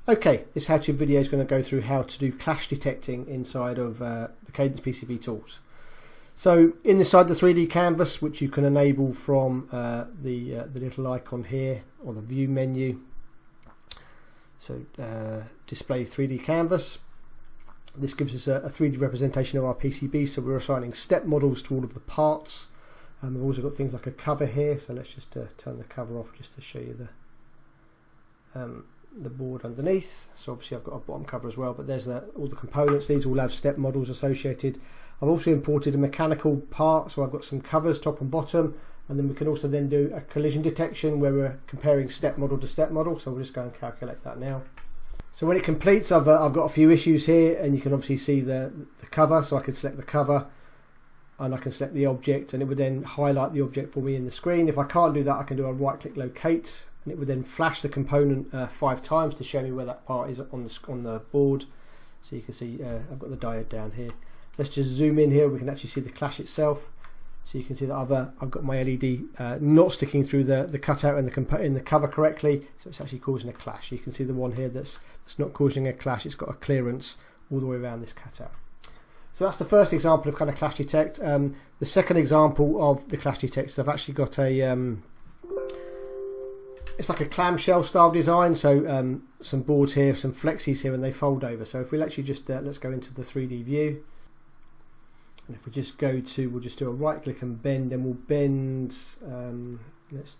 Okay, this how-to video is going to go through how to do clash detecting inside of the Cadence PCB tools. So inside the 3D canvas, which you can enable from the little icon here, or the view menu. So display 3D canvas. This gives us a 3D representation of our PCB, so we're assigning step models to all of the parts. We've also got things like a cover here, so let's just turn the cover off just to show you the board underneath. So obviously I've got a bottom cover as well, but there's all the components. These all have step models associated. I've also imported a mechanical part, so I've got some covers top and bottom, and then we can also then do a collision detection where we're comparing step model to step model. So we'll just go and calculate that now. So when it completes, I've got a few issues here, and you can obviously see the cover, so I can select the cover and I can select the object, and it would then highlight the object for me in the screen. If I can't do that, I can do a right click locate, and it would then flash the component 5 times to show me where that part is on the board. So you can see I've got the diode down here. Let's just zoom in here. We can actually see the clash itself. So you can see that I've got my LED not sticking through the cutout in the cover correctly, so it's actually causing a clash. You can see the one here that's not causing a clash. It's got a clearance all the way around this cutout. So that's the first example of kind of clash detect. The second example of the clash detect is I've actually got it's like a clamshell style design. So some boards here, some flexis here, and they fold over. So if we'll actually just let's go into the 3D view. And if we just go to, we'll just do a right click and bend, and we'll bend, let's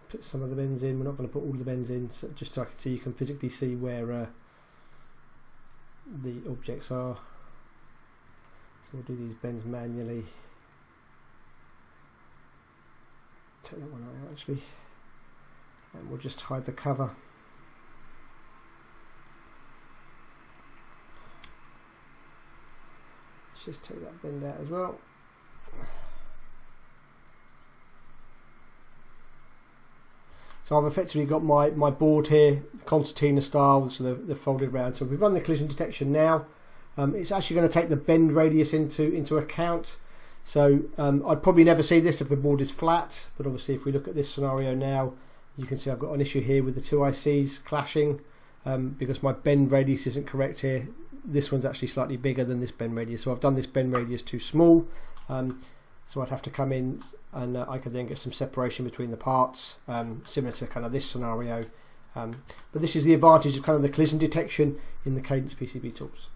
put some of the bends in. We're not going to put all the bends in, so just so I can see, you can physically see where the objects are. So we'll do these bends manually. Take that one out actually, and we'll just hide the cover. Let's just take that bend out as well. So I've effectively got my board here, concertina style, so they're folded around. So we've run the collision detection now. It's actually going to take the bend radius into account. So I'd probably never see this if the board is flat, but obviously if we look at this scenario now, you can see I've got an issue here with the 2 ICs clashing because my bend radius isn't correct here. This one's actually slightly bigger than this bend radius, so I've done this bend radius too small. So I'd have to come in and I could then get some separation between the parts, similar to kind of this scenario. But this is the advantage of kind of the collision detection in the Cadence PCB tools.